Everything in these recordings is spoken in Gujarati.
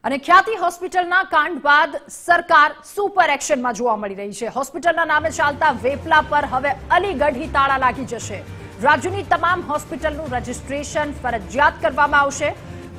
અને ખ્યાતિ હોસ્પિટલના કાંડ બાદ સરકાર સુપર એક્શનમાં જોવા મળી રહી છે। હોસ્પિટલના નામે ચાલતા વેપલા પર હવે અલીગઢી તાળા લાગી જશે। રાજ્યની તમામ હોસ્પિટલનું રજીસ્ટ્રેશન ફરજિયાત કરવામાં આવશે।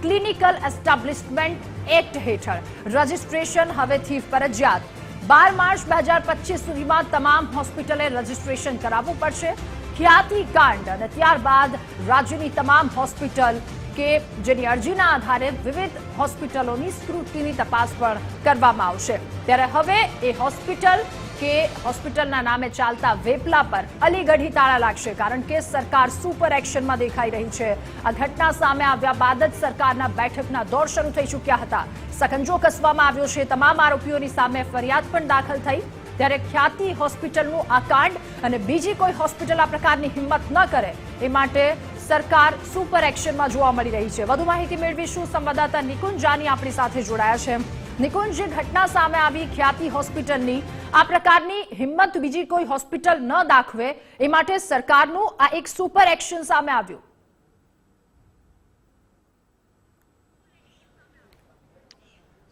ક્લિનિકલ એસ્ટાબ્લિશમેન્ટ એક્ટ હેઠળ રજીસ્ટ્રેશન હવેથી ફરજિયાત। 12 માર્ચ 2025 સુધીમાં તમામ હોસ્પિટલે રજીસ્ટ્રેશન કરાવવું પડશે। ખ્યાતિ કાંડ અને ત્યારબાદ રાજ્યની તમામ હોસ્પિટલ કે જેની અરજીના આધારે વિવિધ હોસ્પિટલોની સ્ક્રુટિની તપાસ પણ કરવામાં આવશે। ત્યારે હવે એ હોસ્પિટલ કે હોસ્પિટલના નામે ચાલતા વેપલા પર અલીગઢી તાળા લાગશે, કારણ કે સરકાર સુપર એક્શનમાં દેખાઈ રહી છે। આ ઘટના સામે આવ્યા બાદ જ સરકારના બેઠકના દોર શરૂ થઈ ચૂક્યા હતા। સકંજો કસવામાં આવ્યો છે। તમામ આરોપીઓની સામે ફરિયાદ પણ દાખલ થઈ। ત્યારે ખ્યાતિ હોસ્પિટલનું આ કાંડ અને બીજી કોઈ હોસ્પિટલ આ પ્રકારની હિંમત ન કરે એ માટે સરકાર સુપર એક્શનમાં જોવા મળી રહી છે। વધુ માહિતી મેળવીશું સંવાદદાતા નિકુંજ જાની આપણી સાથે જોડાયા છે। નિકુંજ, જે ઘટના સામે આવી ખ્યાતિ હોસ્પિટલની, આ પ્રકારની હિંમત બીજી કોઈ હોસ્પિટલ ન દાખવે એ માટે સરકારનું આ એક સુપર એક્શન સામે આવ્યું।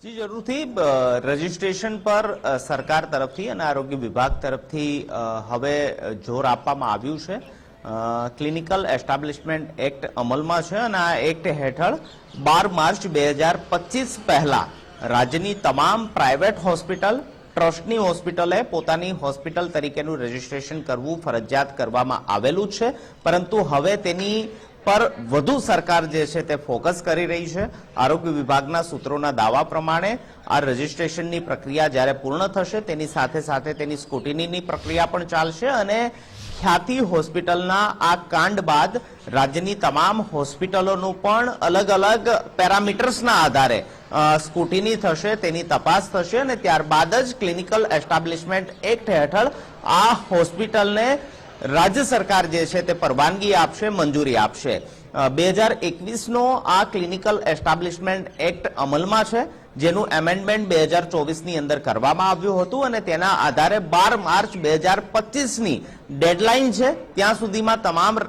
જી જરૂરથી રજીસ્ટ્રેશન પર સરકાર તરફથી અને આરોગ્ય વિભાગ તરફથી હવે જોર આપવામાં આવ્યું છે। ક્લિનિકલ એસ્ટાબ્લિશમેન્ટ એક્ટ અમલમાં છે અને આ એક્ટ હેઠળ 12 માર્ચ 2025 પહેલા રાજ્યની તમામ પ્રાઇવેટ હોસ્પિટલ, ટ્રસ્ટની હોસ્પિટલે પોતાની હોસ્પિટલ તરીકેનું રજીસ્ટ્રેશન કરવું ફરજિયાત કરવામાં આવેલું છે। પરંતુ હવે તેની પર વધુ સરકાર જે છે તે ફોકસ કરી રહી છે। આરોગ્ય વિભાગના સૂત્રોના દાવા પ્રમાણે આ રજીસ્ટ્રેશનની પ્રક્રિયા જ્યારે પૂર્ણ થશે તેની સાથે સાથે તેની સ્ક્રુટિનીની પ્રક્રિયા પણ ચાલશે અને ખ્યાતિ હોસ્પિટલના આ કાંડ બાદ રાજ્યની તમામ હોસ્પિટલોનું પણ અલગ અલગ પેરામીટર્સના આધારે સ્ક્રુટિની થશે, તેની તપાસ થશે અને ત્યારબાદ જ ક્લિનિકલ એસ્ટાબ્લિશમેન્ટ એક્ટ હેઠળ આ હોસ્પિટલને રાજ્ય સરકાર જે છે તે પરવાનગી આપશે, મંજૂરી આપશે। 2021નો આ ક્લિનિકલ એસ્ટાબ્લિશમેન્ટ એક્ટ અમલમાં છે, જેનું એમેન્ડમેન્ટ 2024ની અંદર કરવામાં આવ્યું હતું અને તેના આધારે 12 માર્ચ 2025ની ડેડલાઇન છે। ત્યાં સુધીમાં તમામ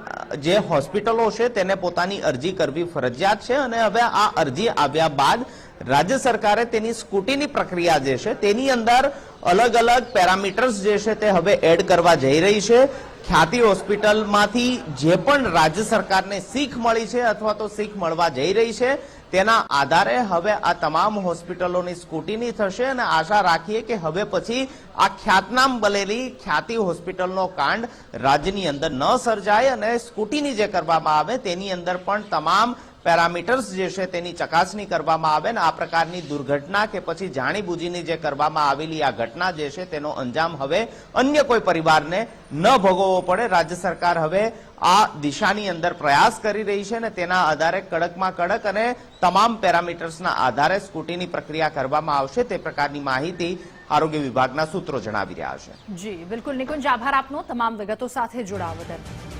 જે હોસ્પિટલો છે તેને પોતાની અરજી કરવી ફરજિયાત છે અને હવે આ અરજી આવ્યા બાદ રાજ્ય સરકારે તેની સ્ક્રુટિની પ્રક્રિયા જે છે તેની અંદર અલગ અલગ પેરામીટર્સ જે છે તે હવે એડ કરવા જઈ રહી છે। ખ્યાતિ હોસ્પિટલમાંથી જે પણ રાજ્ય સરકારને શીખ મળી છે અથવા તો શીખ મળવા જઈ રહી છે તેના આધારે હવે આ તમામ હોસ્પિટલોની સ્ક્રુટિની થશે અને આશા રાખીએ કે હવે પછી આ ખ્યાતનામ બનેલી ખ્યાતિ હોસ્પિટલનો કાંડ રાજ્યની અંદર ન સર્જાય અને સ્ક્રુટિની જે કરવામાં આવે તેની અંદર પણ તમામ પેરામીટર્સ જે છે તેની ચકાસણી કરવામાં આવે ને આ પ્રકારની દુર્ઘટના કે પછી જાણીબૂજીની જે કરવામાં આવેલી આ ઘટના જે છે તેનો અંજામ હવે અન્ય કોઈ પરિવારને ન ભોગવવો પડે। રાજ્ય સરકાર હવે આ દિશાની અંદર પ્રયાસ કરી રહી છે અને તેના આધારે કડકમાં કડક અને તમામ પેરામીટર્સના આધારે સ્ક્રુટિની પ્રક્રિયા કરવામાં આવશે, તે પ્રકારની માહિતી આરોગ્ય વિભાગના સૂત્રો જણાવી રહ્યા છે। જી બિલકુલ નિકુંજ, આભાર આપનો તમામ વિગતો સાથે જોડાવા બદલ।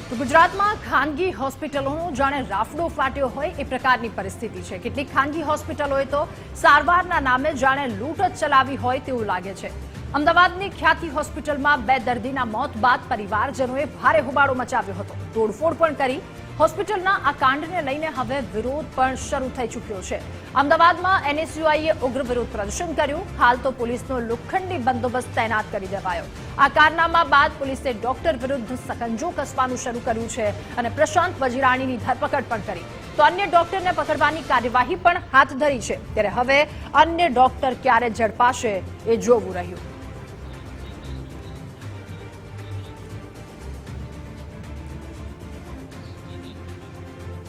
તો ગુજરાતમાં ખાનગી હોસ્પિટલોનો જાણે રાફડો ફાટ્યો હોય એ પ્રકારની પરિસ્થિતિ છે। કેટલીક ખાનગી હોસ્પિટલોએ તો સારવારના નામે જાણે લૂંટ જ ચલાવી હોય તેવું લાગે છે। અમદાવાદની ખ્યાતિ હોસ્પિટલમાં 2 દર્દીના મોત બાદ પરિવારજનોએ ભારે હોબાળો મચાવ્યો હતો, તોડફોડ પણ કરી। હોસ્પિટલના આ કાંડને લઈને હવે વિરોધ પણ શરૂ થઈ ચૂક્યો છે। અમદાવાદમાં એનએસયુઆઈએ ઉગ્ર વિરોધ પ્રદર્શન કર્યું। હાલ તો પોલીસનો લોખંડી બંદોબસ્ત તૈનાત કરી દેવાયો। આ કારનામા બાદ પોલીસે ડોક્ટર વિરુદ્ધ સકંજો કસવાનું શરૂ કર્યું છે અને પ્રશાંત વજીરાણીની ધરપકડ પણ કરી। તો અન્ય ડોક્ટરને પકડવાની કાર્યવાહી પણ હાથ ધરી છે। ત્યારે હવે અન્ય ડોક્ટર ક્યારે ઝડપાશે એ જોવું રહ્યું।